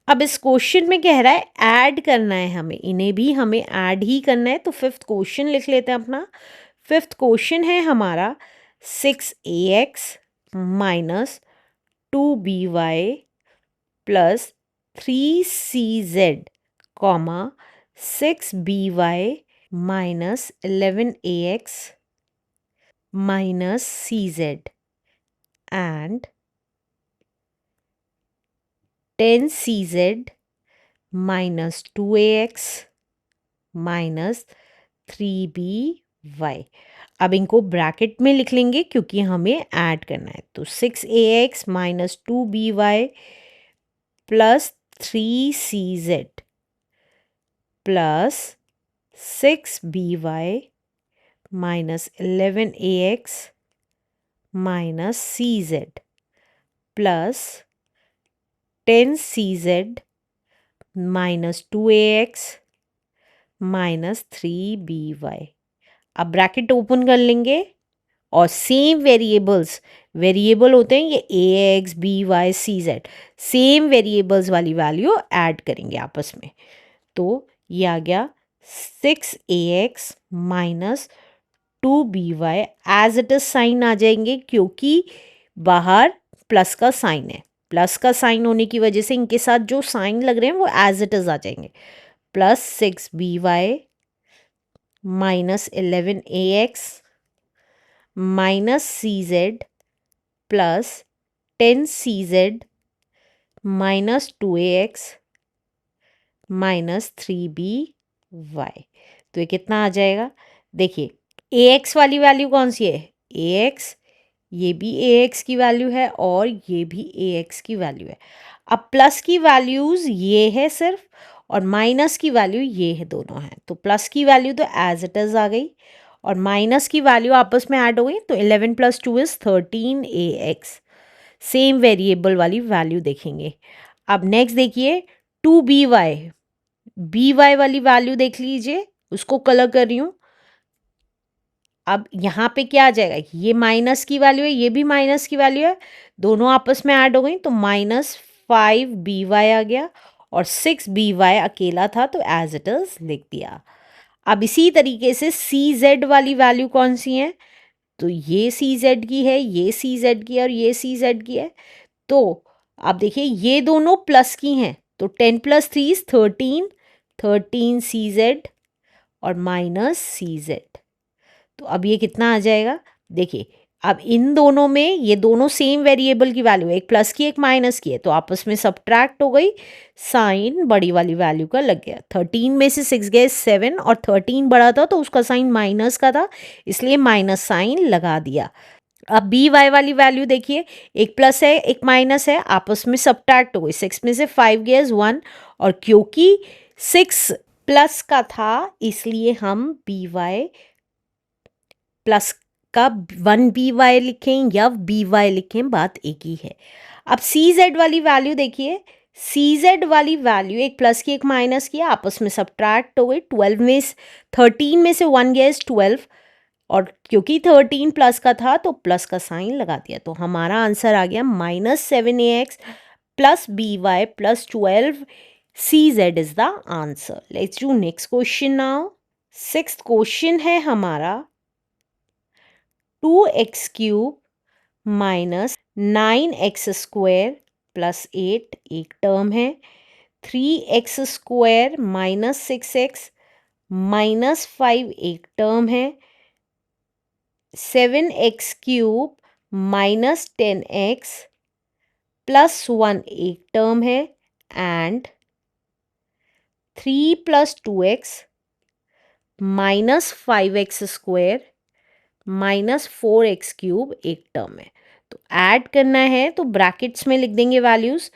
अब इस क्वेश्चन में कह रहा है ऐड करना है हमें, इन्हें भी हमें ऐड ही करना है। तो फिफ्थ क्वेश्चन लिख लेते हैं अपना। फिफ्थ क्वेश्चन है हमारा 6ax minus 2by plus 3cz comma 6by minus 11ax minus cz and 10cz minus 2ax minus 3by। अब इनको ब्रैकेट में लिख लेंगे क्योंकि हमें ऐड करना है। तो 6ax minus 2by plus 3cz plus 6by minus 11ax minus cz plus 10cz minus 2ax minus 3by। अब ब्रैकेट ओपन कर लेंगे और सेम वेरिएबल होते हैं ये ax by cz, same variables वाली वैल्यू ऐड करेंगे आपस में। तो ये आ गया 6ax minus 2by, as it is sign आ जाएंगे क्योंकि बाहर प्लस का साइन है। प्लस का साइन होने की वजह से इनके साथ जो साइन लग रहे हैं वो एज इट इज आ जाएंगे। Plus 6by minus 11ax minus cz plus 10cz minus 2ax minus 3by। तो ये कितना आ जाएगा? देखिए ax वाली वैल्यू कौन सी है? ax, ये भी ax की वैल्यू है और ये भी ax की वैल्यू है। अब प्लस की वैल्यूज़ ये है सिर्फ और माइनस की वैल्यू ये है, दोनों हैं। तो प्लस की वैल्यू तो एज इट इज़ आ गई और माइनस की वैल्यू आपस में ऐड हो गई। तो 11 + 2 = 13ax। सेम वेरिएबल वाली वैल्यू देखेंगे। अब नेक्स्ट देखिए 2by वाली वैल्यू देख लीजिए, उसको कलर कर रही हूँ। अब यहाँ पे क्या आ जाएगा? ये माइनस की वैल्यू है, ये भी माइनस की वैल्यू है, दोनों आपस में ऐड हो गई तो -5by आ गया और 6by अकेला था तो एज इट इज लिख दिया। अब इसी तरीके से cz वाली वैल्यू कौन सी है? तो ये cz की है, ये cz की है और ये cz की है। तो अब देखिए ये दोनों प्लस की हैं तो 10 + 3 = 13cz और माइनस cz। तो अब ये कितना आ जाएगा? देखिए अब इन दोनों में ये दोनों सेम वेरिएबल की वैल्यू है, एक प्लस की एक माइनस की है, तो आपस में सब्ट्रैक्ट हो गई, साइन बड़ी वाली वैल्यू का लग गया। 13 में से 6 गए 7 और 13 बड़ा था तो उसका साइन माइनस का था, इसलिए माइनस साइन लगा दिया। अब बी वाई वाली वैल्यू देखिए, एक प्लस है एक माइनस है, आपस में सब्ट्रैक्ट हो गई। 6 में से 5 गए 1 और क्योंकि 6 प्लस का था इसलिए हम बी वाई प्लस का 1by लिखें या by लिखें, बात एक ही है। अब cz वाली वैल्यू देखिए, cz वाली वैल्यू एक प्लस की एक माइनस की आपस में सब्ट्रैक्ट हो गई। 13 में से 1 गया 12 और क्योंकि 13 प्लस का था तो प्लस का साइन लगा दिया, तो हमारा आंसर आ गया -7ax plus by plus 12 cz is the answer. Let's do next question now. Sixth question है हमारा 2x³ माइनस 9x² प्लस 8 एक टर्म है। 3x² माइनस 6x माइनस 5 एक टर्म है। 7x³ माइनस 10x प्लस 1 एक टर्म है and 3 + 2x minus 5x² minus 4x³ एक term है। तो ऐड करना है तो ब्रैकेट्स में लिख देंगे values.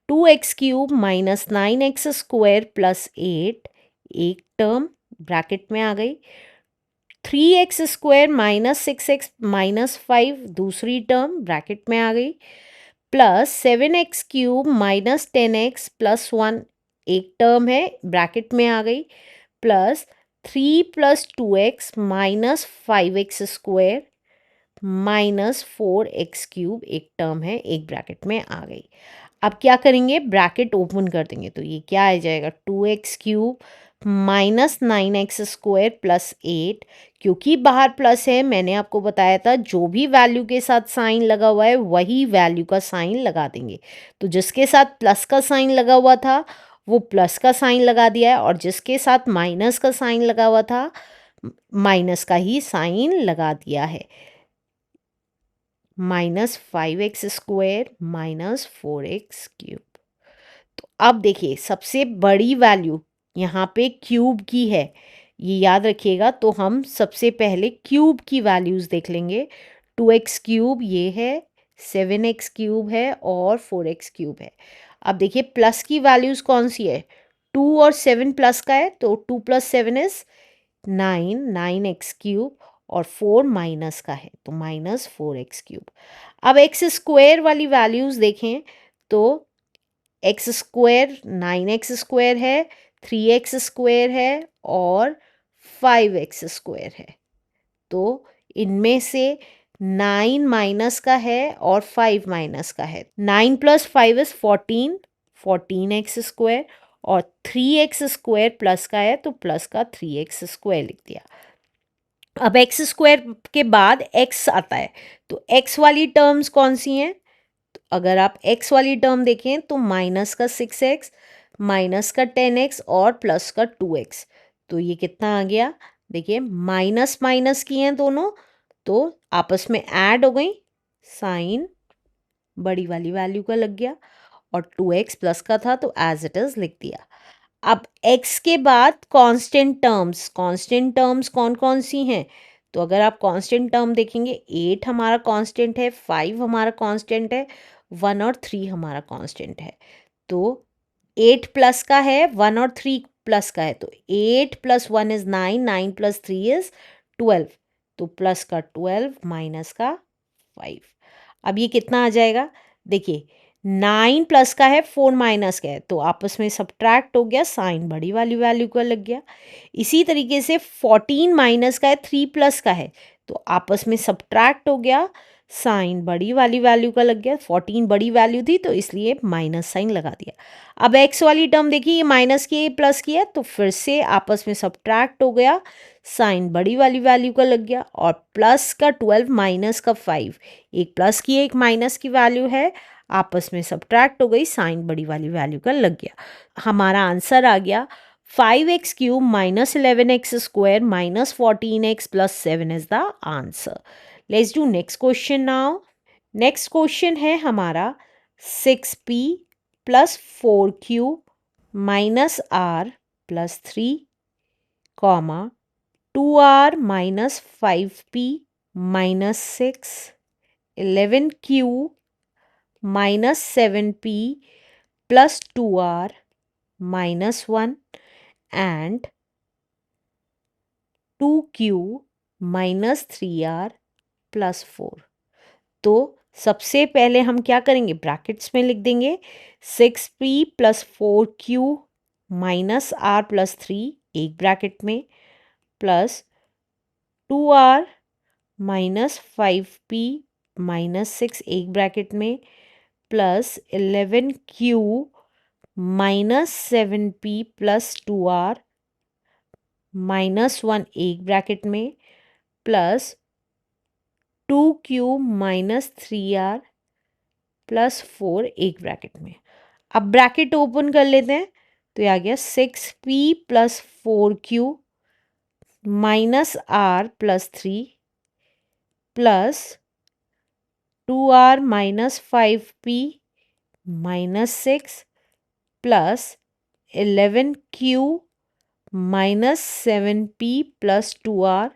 2x³ minus 9x² plus 8 एक टर्म ब्रैकेट में आ गई। 3x² माइनस 6x माइनस 5 दूसरी टर्म ब्रैकेट में आ गई, plus 7x³ minus 10x plus 1 एक टर्म है ब्रैकेट में आ गई, plus 3 + 2x minus 5x² minus 4x³ एक टर्म है एक ब्रैकेट में आ गई। अब क्या करेंगे, ब्रैकेट ओपन कर देंगे, तो ये क्या आ जाएगा, 2x³ माइनस 9x² प्लस 8। क्योंकि बाहर प्लस है, मैंने आपको बताया था जो भी वैल्यू के साथ साइन लगा हुआ है वही वैल्यू का साइन लगा देंगे। तो जिसके साथ प्लस का साइन लगा हुआ था वो प्लस का साइन लगा दिया है, और जिसके साथ माइनस का साइन लगा हुआ था माइनस का ही साइन लगा दिया है। -5x² minus 4x³। तो अब देखिए सबसे बड़ी वैल्यू यहाँ पे क्यूब की है, ये याद रखिएगा। तो हम सबसे पहले क्यूब की वैल्यूज़ देख लेंगे। 2x³ ये है, 7x³ है और 4x³ है। अब देखिए प्लस की वैल्यूज़ कौन सी है, 2 और 7 प्लस का है, तो 2 + 7 इज़ 9, 9x³ और 4 माइनस का है तो -4x³। अब x² वाली वैल्यूज़ देखें तो x² 9x² है, 3x² है और 5x² है। तो इनमें से 9 माइनस का है और 5 माइनस का है। 9 + 5 इज़ 14, 14x² और 3x² प्लस का है तो प्लस का 3x² लिख दिया। अब x² के बाद x आता है, तो x वाली टर्म्स कौन सी हैं, तो अगर आप x वाली टर्म देखें तो माइनस का 6x, माइनस का 10x और प्लस का 2x। तो ये कितना आ गया, देखिए माइनस माइनस की हैं दोनों तो आपस में ऐड हो गई, साइन बड़ी वाली वैल्यू का लग गया, और 2x प्लस का था तो एज इट इज़ लिख दिया। अब x के बाद कांस्टेंट टर्म्स कौन कौन सी हैं, तो अगर आप कांस्टेंट टर्म देखेंगे 8 हमारा कांस्टेंट है, 5 हमारा कांस्टेंट है, 1 और 3 हमारा कांस्टेंट है। तो 8 प्लस का है, 1 और 3 प्लस का है, तो 8 + 1 इज़ 9, 9 + 3 इज़ 12, तो प्लस का 12 माइनस का 5। अब ये कितना आ जाएगा, देखिए 9 प्लस का है, 4 माइनस का है, तो आपस में सब्ट्रैक्ट हो गया, साइन बड़ी वाली वैल्यू का लग गया। इसी तरीके से 14 माइनस का है, 3 प्लस का है, तो आपस में सब्ट्रैक्ट हो गया, साइन बड़ी वाली वैल्यू का लग गया। 14 बड़ी वैल्यू थी तो इसलिए माइनस साइन लगा दिया। अब x वाली टर्म देखिए, ये माइनस की प्लस की है तो फिर से आपस में सब्ट्रैक्ट हो गया, साइन बड़ी वाली वैल्यू का लग गया, और प्लस का 12 माइनस का 5, एक प्लस की एक माइनस की वैल्यू है, आपस में सब्ट्रैक्ट हो गई, साइन बड़ी वाली वैल्यू का लग गया। हमारा आंसर आ गया 5x³ minus 11x² minus 14x plus 7 is the answer. Let's do next question now. Next question है हमारा 6p plus 4q minus r plus 3 comma 2r minus 5p minus 6 11q minus 7p plus 2r minus 1 and 2q minus 3r plus 4। तो सबसे पहले हम क्या करेंगे, brackets में लिख देंगे 6p plus 4q minus r plus 3 एक ब्रैकेट में, plus 2r minus 5p minus 6 एक ब्रैकेट में, plus 11q minus 7p plus 2r minus 1 एक ब्रैकेट में, plus 2q minus 3r plus 4 एक ब्रैकेट में। अब ब्रैकेट ओपन कर लेते हैं, तो ये आ गया 6p plus 4q minus r plus 3 plus 2r minus 5p minus 6 plus 11q minus 7p plus 2r,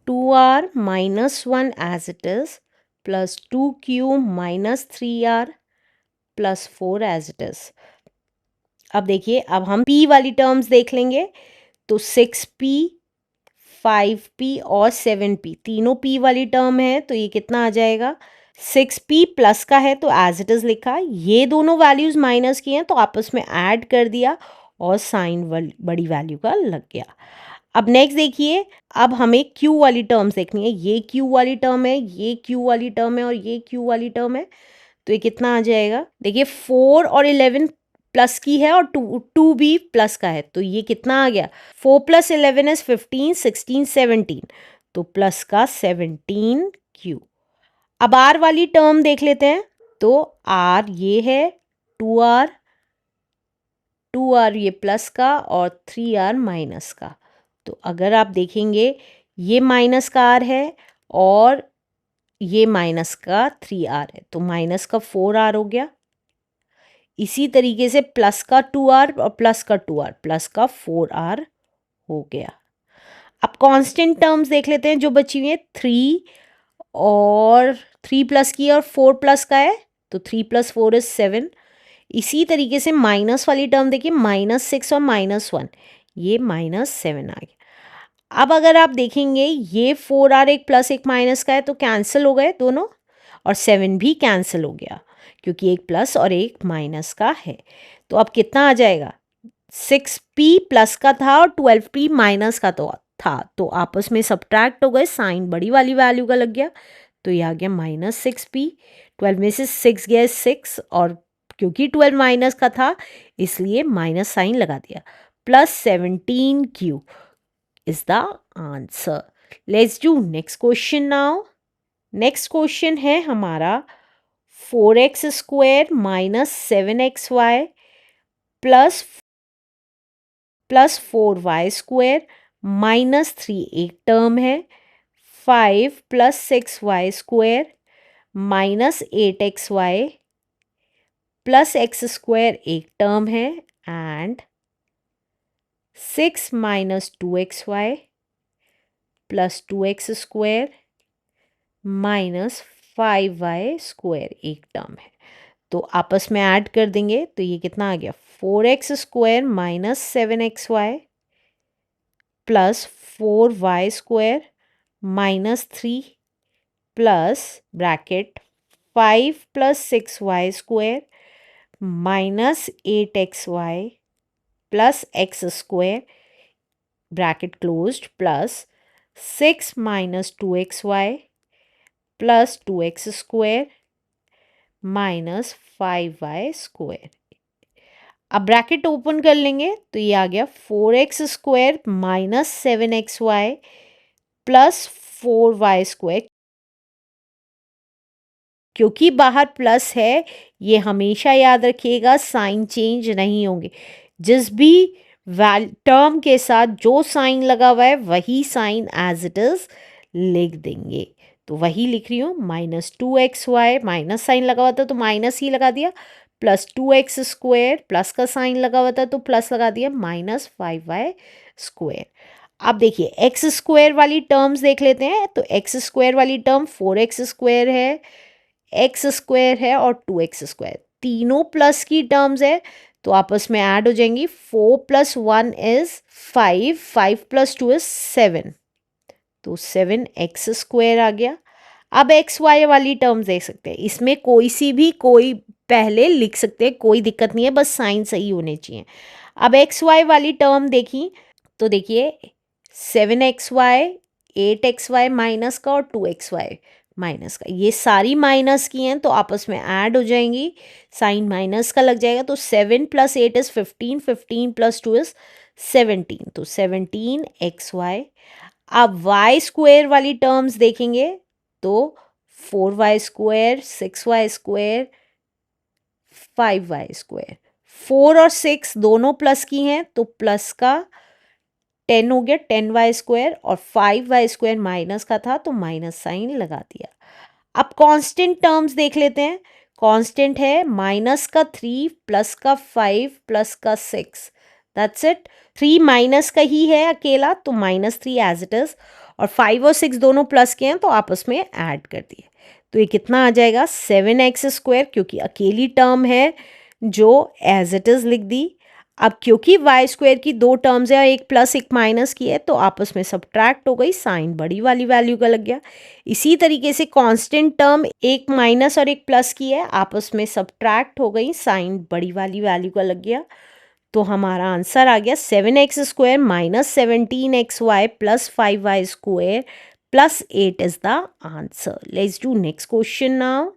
2r minus 1 as it is, plus 2q minus 3r plus 4 as it is. अब देखिए, अब हम p वाली terms देख लेंगे, तो 6p 5p और 7p तीनों p वाली टर्म है, तो ये कितना आ जाएगा, 6p प्लस का है तो एज इट इज़ लिखा, ये दोनों वैल्यूज़ माइनस की हैं तो आपस में ऐड कर दिया और साइन बड़ी वैल्यू का लग गया। अब नेक्स्ट देखिए, अब हमें q वाली टर्म्स देखनी है, ये q वाली टर्म है, ये q वाली टर्म है और ये q वाली टर्म है। तो ये कितना आ जाएगा, देखिए 4 और 11 प्लस की है और 2 भी प्लस का है, तो ये कितना आ गया, 4 + 11 इज 15, 16, 17, तो प्लस का 17 क्यू। अब आर वाली टर्म देख लेते हैं, तो आर ये है 2r, 2r ये प्लस का और 3r माइनस का। तो अगर आप देखेंगे ये माइनस का r है और ये माइनस का 3r है, तो माइनस का 4r हो गया। इसी तरीके से प्लस का 2r और प्लस का 2r, प्लस का 4r हो गया। अब कांस्टेंट टर्म्स देख लेते हैं जो बची हुई है, 3 और 3 प्लस की और 4 प्लस का है, तो 3 + 4 इज 7। इसी तरीके से माइनस वाली टर्म देखिए, -6 और -1, ये -7 आ गया। अब अगर आप देखेंगे ये 4r एक प्लस एक माइनस का है, तो कैंसिल हो गए दोनों, और 7 भी कैंसिल हो गया क्योंकि एक प्लस और एक माइनस का है। तो अब कितना आ जाएगा, 6p प्लस का था और 12p माइनस का तो था, तो आपस में सब्ट्रैक्ट हो गए, साइन बड़ी वाली वैल्यू का लग गया, तो ये आ गया -6p। 12 में से 6 गया 6, और क्योंकि 12 माइनस का था इसलिए माइनस साइन लगा दिया, +17q is the answer. Let's do next question now. Next question है हमारा 4x² - 7xy प्लस 4y² -3 एक टर्म है, 5 + 6y² -8xy प्लस x² एक टर्म है, and 6 - 2xy plus 2x² -5y² एक टर्म है। तो आपस में ऐड कर देंगे तो ये कितना आ गया, 4x² - 7xy plus 4y² -3 plus bracket 5 + 6y² -8xy plus x² bracket closed plus 6 - 2xy plus 2x² -5y²। अब ब्रैकेट ओपन कर लेंगे तो ये आ गया 4x² - 7xy प्लस 4y²। क्योंकि बाहर प्लस है, ये हमेशा याद रखिएगा साइन चेंज नहीं होंगे, जिस भी टर्म के साथ जो साइन लगा हुआ है वही साइन एज इट इज लिख देंगे। तो वही लिख रही हूँ, -2xy, माइनस साइन लगा हुआ था तो माइनस ही लगा दिया, प्लस 2x² प्लस का साइन लगा हुआ था तो प्लस लगा दिया, -5y²। अब देखिए x² वाली टर्म्स देख लेते हैं, तो x² वाली टर्म 4x² है, x² है और 2x², तीनों प्लस की टर्म्स है तो आपस में ऐड हो जाएंगी। 4 + 1 इज 5, 5 + 2 इज 7, तो 7x² आ गया। अब xy वाली टर्म्स देख सकते हैं, इसमें कोई सी भी कोई पहले लिख सकते हैं, कोई दिक्कत नहीं है, बस साइन सही होने चाहिए। अब xy वाली टर्म देखी तो देखिए 7xy, 8xy माइनस का और 2xy माइनस का, ये सारी माइनस की हैं तो आपस में ऐड हो जाएंगी, साइन माइनस का लग जाएगा, तो 7 + 8 इज 15, 15 + 2 इज 17, तो 17xy। अब y² वाली टर्म्स देखेंगे तो 4y², 6y², 5y², 4 और 6 दोनों प्लस की हैं तो प्लस का 10 हो गया, 10y² और 5y² माइनस का था तो माइनस साइन लगा दिया। अब कांस्टेंट टर्म्स देख लेते हैं, कांस्टेंट है -3 प्लस का 5 प्लस का 6, दैट्स इट। 3 माइनस का ही है अकेला तो -3 एज इट इज, और 5 और 6 दोनों प्लस के हैं तो आपस में ऐड कर दिए, तो ये कितना आ जाएगा 7x², क्योंकि अकेली टर्म है जो एज इट इज लिख दी। अब क्योंकि y² की दो टर्म्स है, एक प्लस एक माइनस की है, तो आपस में सब्ट्रैक्ट हो गई, साइन बड़ी वाली वैल्यू का लग गया। इसी तरीके से कांस्टेंट टर्म एक माइनस और एक प्लस की है, आपस में सब्ट्रैक्ट हो गई, साइन बड़ी वाली वैल्यू का लग गया। तो हमारा आंसर आ गया 7x² - 17xy plus 5y² plus 8 is the answer. Let's do next question now.